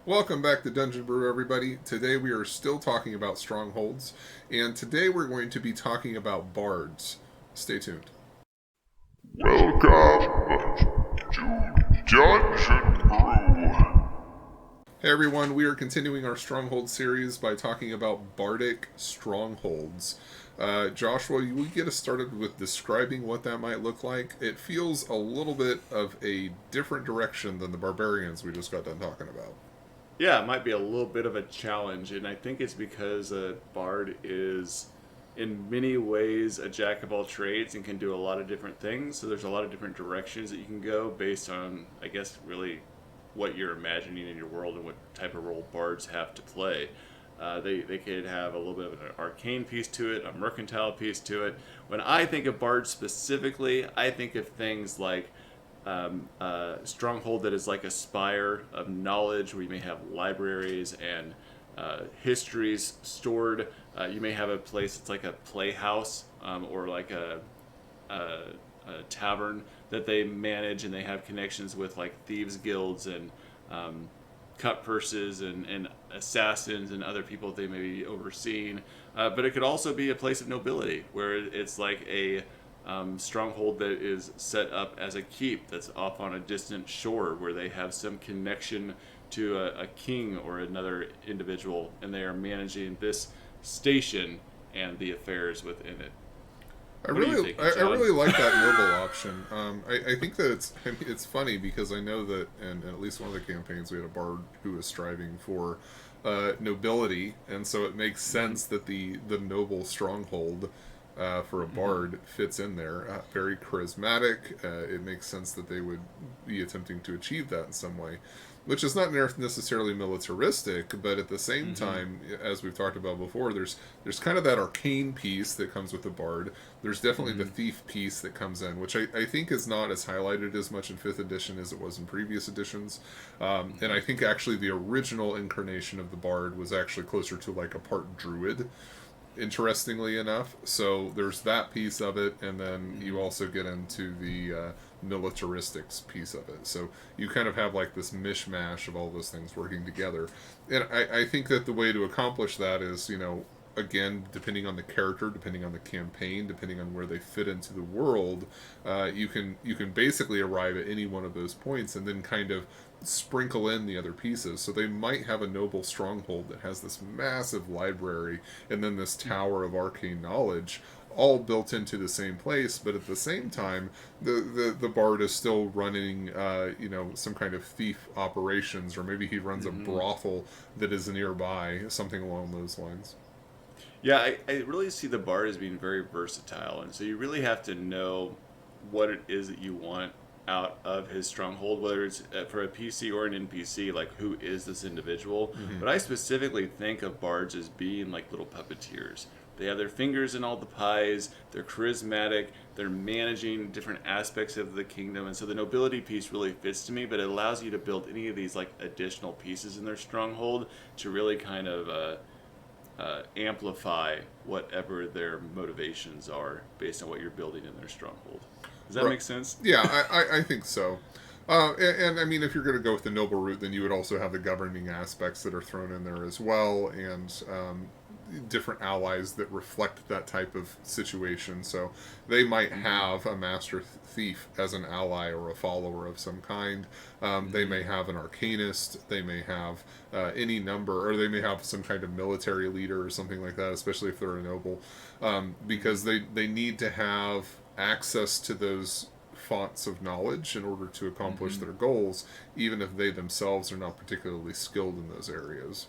Welcome back to Dungeon Brew, everybody. Today we are still talking about strongholds, and today we're going to be talking about bards. Stay tuned. Welcome to Dungeon Brew. Hey everyone, we are continuing our stronghold series by talking about bardic strongholds. Joshua, will you get us started with describing what that might look like? It feels a little bit of a different direction than the barbarians we just got done talking about. Yeah, it might be a little bit of a challenge, and I think it's because a bard is, in many ways, a jack of all trades and can do a lot of different things. So there's a lot of different directions that you can go based on, I guess, really what you're imagining in your world and what type of role bards have to play. They could have a little bit of an arcane piece to it, a mercantile piece to it. When I think of bards specifically, I think of things like stronghold that is like a spire of knowledge where you may have libraries and histories stored. You may have a place that's like a playhouse or like a tavern that they manage, and they have connections with like thieves guilds and cut purses and assassins and other people that they may be overseeing. But it could also be a place of nobility where it's like a stronghold that is set up as a keep that's off on a distant shore where they have some connection to a king or another individual, and they are managing this station and the affairs within it. I What do you really, think, I John? really like that noble option. I think that it's funny because I know that in at least one of the campaigns we had a bard who was striving for nobility, and so it makes Mm-hmm. sense that the noble stronghold for a Mm-hmm. bard fits in there. Very charismatic. It makes sense that they would be attempting to achieve that in some way, which is not necessarily militaristic, but at the same Mm-hmm. time, as we've talked about before, there's kind of that arcane piece that comes with the bard. There's definitely the Mm-hmm. thief piece that comes in, which I think is not as highlighted as much in fifth edition as it was in previous editions. And Mm-hmm. I think actually the original incarnation of the bard was actually closer to like a part druid, interestingly enough. So there's that piece of it, and then you Mm-hmm. also get into the militaristics piece of it. So you kind of have like this mishmash of all those things working together. And I think that the way to accomplish that is, again, depending on the character, depending on the campaign, depending on where they fit into the world, you can basically arrive at any one of those points and then kind of sprinkle in the other pieces. So they might have a noble stronghold that has this massive library and then this tower of arcane knowledge all built into the same place, but at the same time the bard is still running some kind of thief operations, or maybe he runs a Mm-hmm. brothel that is nearby, something along those lines. Yeah, I really see the bard as being very versatile, and so you really have to know what it is that you want out of his stronghold, whether it's for a PC or an NPC, like who is this individual. Mm-hmm. But I specifically think of bards as being like little puppeteers. They have their fingers in all the pies, they're charismatic, they're managing different aspects of the kingdom, and so the nobility piece really fits to me, but it allows you to build any of these like additional pieces in their stronghold to really kind of amplify whatever their motivations are based on what you're building in their stronghold. Does that Right. make sense? Yeah, I think so. And I mean, if you're going to go with the noble route, then you would also have the governing aspects that are thrown in there as well, and different allies that reflect that type of situation. So they might Mm-hmm. have a master thief as an ally or a follower of some kind. They Mm-hmm. may have an arcanist. They may have any number, or they may have some kind of military leader or something like that, especially if they're a noble, Mm-hmm. because they need to have access to those fonts of knowledge in order to accomplish Mm-hmm. their goals, even if they themselves are not particularly skilled in those areas.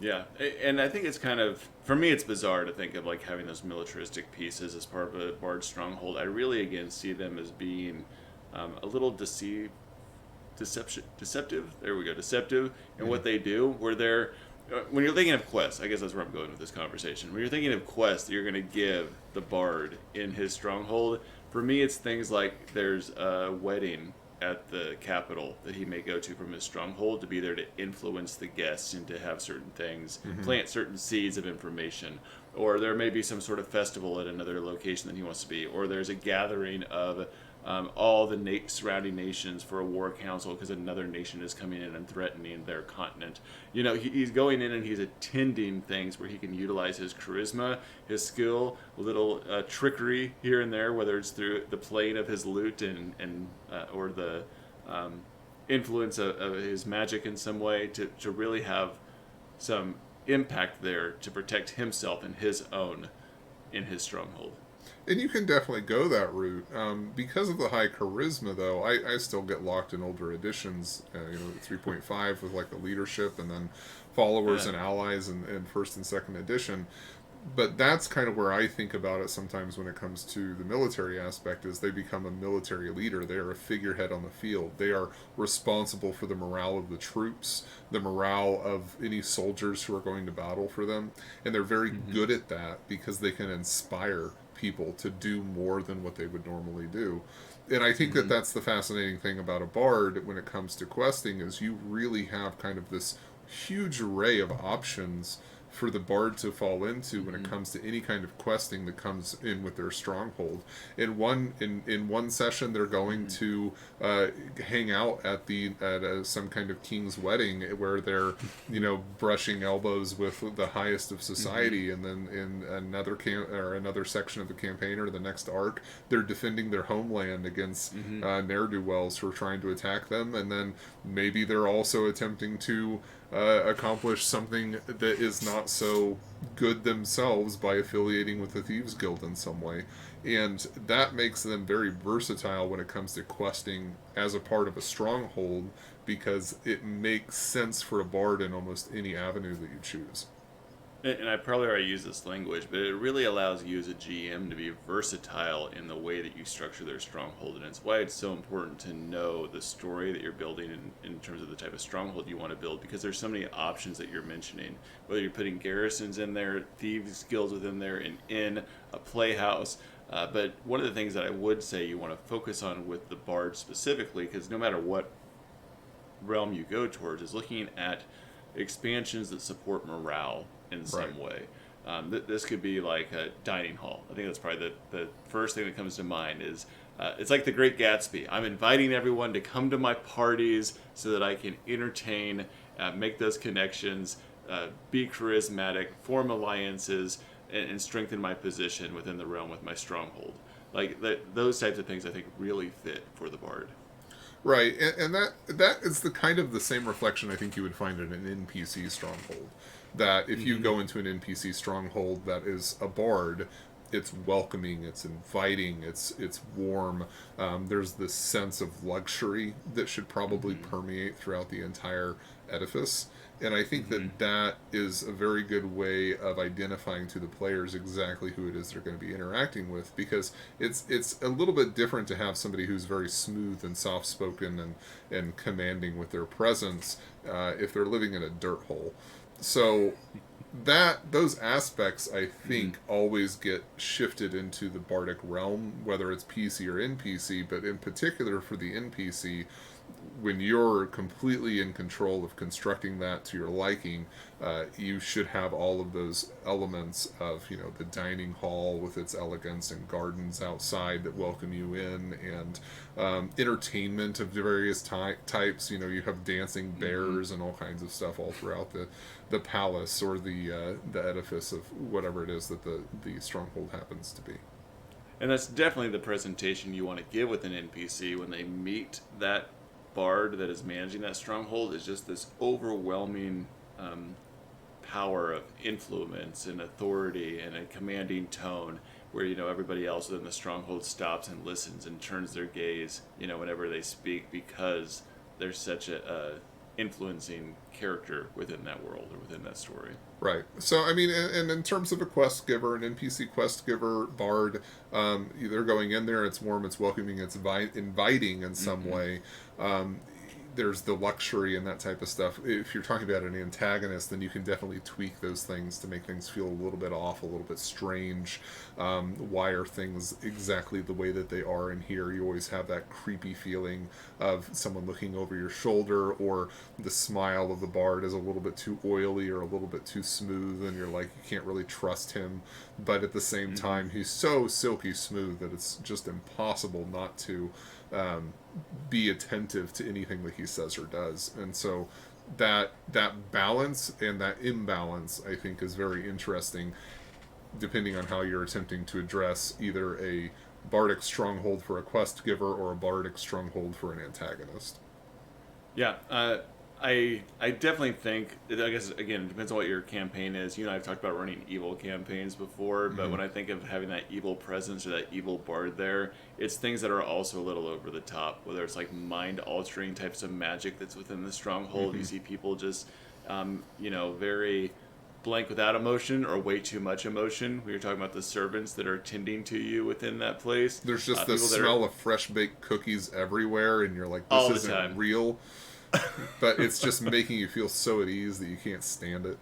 Yeah, and I think it's kind of, for me, it's bizarre to think of like having those militaristic pieces as part of a bard stronghold. I really again see them as being a little deceptive. There we go, deceptive in Mm-hmm. what they do. Where they're when you're thinking of quests, I guess that's where I'm going with this conversation. When you're thinking of quests that you're going to give the bard in his stronghold, for me, it's things like there's a wedding at the capital that he may go to from his stronghold to be there to influence the guests and to have certain things, Mm-hmm. plant certain seeds of information. Or there may be some sort of festival at another location that he wants to be, or there's a gathering of all the surrounding nations for a war council because another nation is coming in and threatening their continent. He's going in and he's attending things where he can utilize his charisma, his skill, a little trickery here and there, whether it's through the playing of his lute and or the influence of his magic in some way to really have some impact there to protect himself and his own in his stronghold. And you can definitely go that route. Because of the high charisma, though, I still get locked in older editions, 3.5 with like the leadership and then followers and allies in first and second edition. But that's kind of where I think about it sometimes when it comes to the military aspect is they become a military leader. They are a figurehead on the field. They are responsible for the morale of the troops, the morale of any soldiers who are going to battle for them. And they're very good at that because they can inspire people to do more than what they would normally do. And I think that that's the fascinating thing about a bard when it comes to questing is you really have kind of this huge array of options for the bard to fall into when it comes to any kind of questing that comes in with their stronghold. In one session, they're going to hang out at some kind of king's wedding where they're brushing elbows with the highest of society, and then in another section of the campaign or the next arc, they're defending their homeland against ne'er-do-wells who are trying to attack them, and then maybe they're also attempting to accomplish something that is not so good themselves by affiliating with the Thieves Guild in some way. And that makes them very versatile when it comes to questing as a part of a stronghold, because it makes sense for a bard in almost any avenue that you choose. And I probably already use this language, but it really allows you as a GM to be versatile in the way that you structure their stronghold. And it's why it's so important to know the story that you're building in terms of the type of stronghold you want to build, because there's so many options that you're mentioning. Whether you're putting garrisons in there, thieves guilds within there, an inn, a playhouse. But one of the things that I would say you want to focus on with the Bard specifically, because no matter what realm you go towards, is looking at expansions that support morale in some way. This could be like a dining hall. I think that's probably the first thing that comes to mind is it's like the Great Gatsby. I'm inviting everyone to come to my parties so that I can entertain, make those connections, be charismatic, form alliances, and strengthen my position within the realm with my stronghold. Like those types of things I think really fit for the Bard. Right, and that is the kind of the same reflection I think you would find in an NPC stronghold. That if you go into an NPC stronghold that is a bard, it's welcoming, it's inviting, it's warm. There's this sense of luxury that should probably permeate throughout the entire edifice. And I think that is a very good way of identifying to the players exactly who it is they're going to be interacting with, because it's a little bit different to have somebody who's very smooth and soft-spoken and commanding with their presence if they're living in a dirt hole. So those aspects, I think, always get shifted into the bardic realm, whether it's PC or NPC, but in particular for the NPC, when you're completely in control of constructing that to your liking, you should have all of those elements of, the dining hall with its elegance and gardens outside that welcome you in, and entertainment of various types. You have dancing bears and all kinds of stuff all throughout the palace or the edifice of whatever it is that the stronghold happens to be. And that's definitely the presentation you want to give with an NPC when they meet that bard that is managing that stronghold, is just this overwhelming power of influence and authority and a commanding tone where everybody else within the stronghold stops and listens and turns their gaze whenever they speak, because there's such a influencing character within that world or within that story. Right. So, I mean, and in terms of a quest giver, an NPC quest giver, bard, they're going in there, it's warm, it's welcoming, it's inviting in some way. there's the luxury and that type of stuff. If you're talking about an antagonist, then you can definitely tweak those things to make things feel a little bit off, a little bit strange. Why are things exactly the way that they are in here? You always have that creepy feeling of someone looking over your shoulder, or the smile of the bard is a little bit too oily or a little bit too smooth, and you're like, you can't really trust him. But at the same time, he's so silky smooth that it's just impossible not to be attentive to anything that he says or does. And so that balance and that imbalance, I think, is very interesting, depending on how you're attempting to address either a bardic stronghold for a quest giver or a bardic stronghold for an antagonist. Yeah, I definitely think, I guess, again, it depends on what your campaign is. You and I have talked about running evil campaigns before, but when I think of having that evil presence or that evil bard there, it's things that are also a little over the top, whether it's like mind-altering types of magic that's within the stronghold. You see people just, very blank without emotion or way too much emotion. We were talking about the servants that are tending to you within that place. There's just the smell of fresh-baked cookies everywhere, and you're like, this isn't real. But it's just making you feel so at ease that you can't stand it.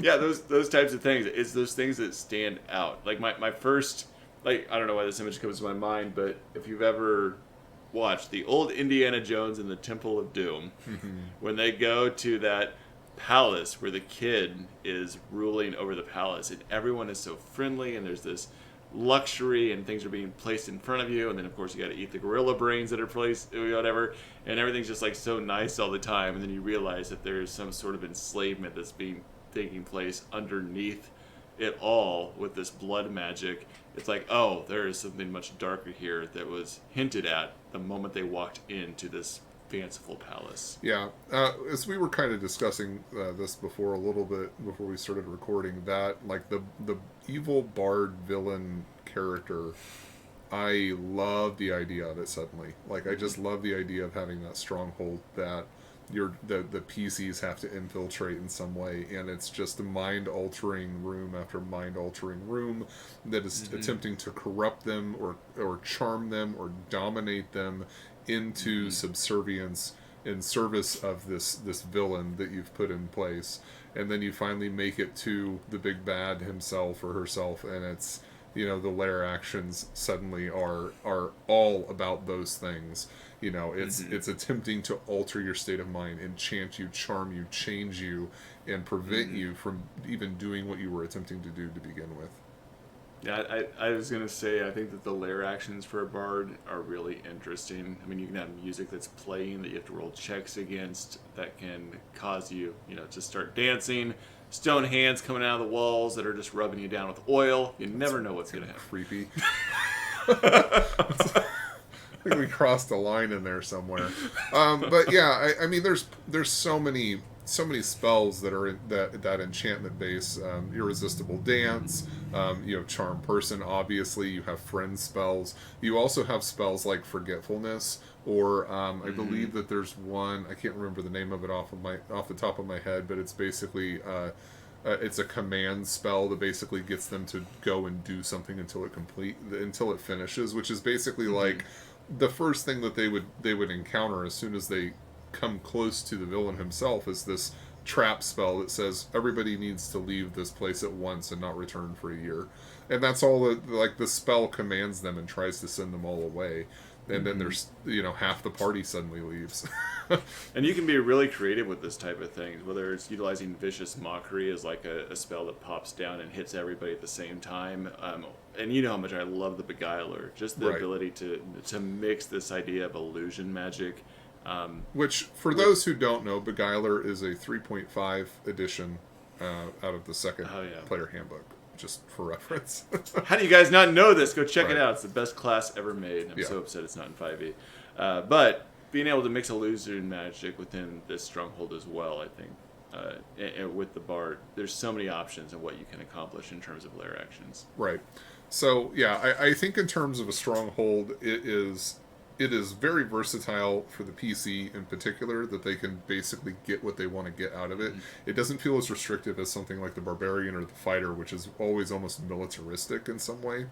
Yeah, those types of things. It's those things that stand out. Like my first, I don't know why this image comes to my mind, but if you've ever watched the old Indiana Jones and the Temple of Doom, when they go to that palace where the kid is ruling over the palace, and everyone is so friendly, and there's this luxury and things are being placed in front of you, and then of course you got to eat the gorilla brains that are placed, whatever, and everything's just like so nice all the time, and then you realize that there's some sort of enslavement that's taking place underneath it all with this blood magic. It's like, oh, there is something much darker here that was hinted at the moment they walked into this fanciful palace. Yeah, as we were kind of discussing this before a little bit before we started recording, that like the evil bard villain character, I love the idea of it suddenly. Like, I just love the idea of having that stronghold that the PCs have to infiltrate in some way, and it's just a mind-altering room after mind-altering room that is attempting to corrupt them or charm them or dominate them into subservience in service of this villain that you've put in place. And then you finally make it to the big bad himself or herself, and it's, the lair actions suddenly are all about those things. It's attempting to alter your state of mind, enchant you, charm you, change you, and prevent you from even doing what you were attempting to do to begin with. Yeah, I was going to say, I think that the lair actions for a bard are really interesting. I mean, you can have music that's playing that you have to roll checks against that can cause you, to start dancing. Stone hands coming out of the walls that are just rubbing you down with oil. You never know what's going to happen. Creepy. I think we crossed a line in there somewhere. But yeah, I mean, there's so many spells that are in that enchantment base. Irresistible dance. Charm person. Obviously, you have friend spells. You also have spells like forgetfulness, or I believe that there's one. I can't remember the name of it off the top of my head, but it's basically it's a command spell that basically gets them to go and do something until it finishes, which is basically like the first thing that they would encounter as soon as they come close to the villain himself is this trap spell that says everybody needs to leave this place at once and not return for a year. And that's all the spell commands them and tries to send them all away. And then there's, half the party suddenly leaves. And you can be really creative with this type of thing, whether it's utilizing vicious mockery as like a spell that pops down and hits everybody at the same time. And you know how much I love the Beguiler. Just the ability to mix this idea of illusion magic. Which, for those who don't know, Beguiler is a 3.5 edition out of the second player handbook, just for reference. How do you guys not know this? Go check it out. It's the best class ever made. I'm so upset it's not in 5e. But being able to mix illusion magic within this stronghold as well, I think, and with the Bard, there's so many options of what you can accomplish in terms of lair actions. Right. So, yeah, I think in terms of a stronghold, it is very versatile for the PC in particular, that they can basically get what they want to get out of it. It doesn't feel as restrictive as something like the Barbarian or the Fighter, which is always almost militaristic in some way.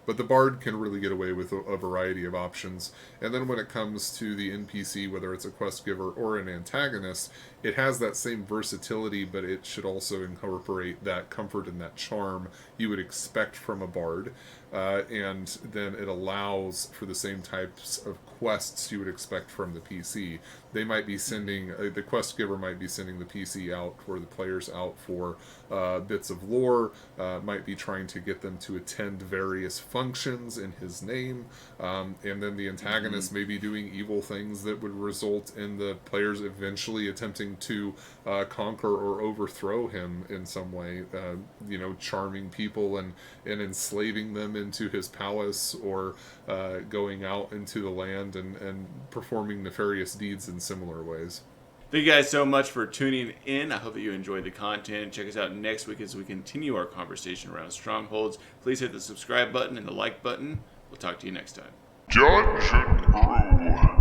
But the bard can really get away with a variety of options. And then when it comes to the NPC, whether it's a quest giver or an antagonist, it has that same versatility, but it should also incorporate that comfort and that charm you would expect from a bard. And then it allows for the same types of quests you would expect from the PC. They might be sending, the quest giver might be sending the PC out, or the players out for bits of lore, might be trying to get them to attend various functions in his name, and then the antagonist may be doing evil things that would result in the players eventually attempting to conquer or overthrow him in some way, charming people and enslaving them into his palace, or going out into the land and performing nefarious deeds in similar ways. Thank you guys so much for tuning in. I hope that you enjoyed the content. Check us out next week as we continue our conversation around Strongholds. Please hit the subscribe button and the like button. We'll talk to you next time. Dungeon Brew.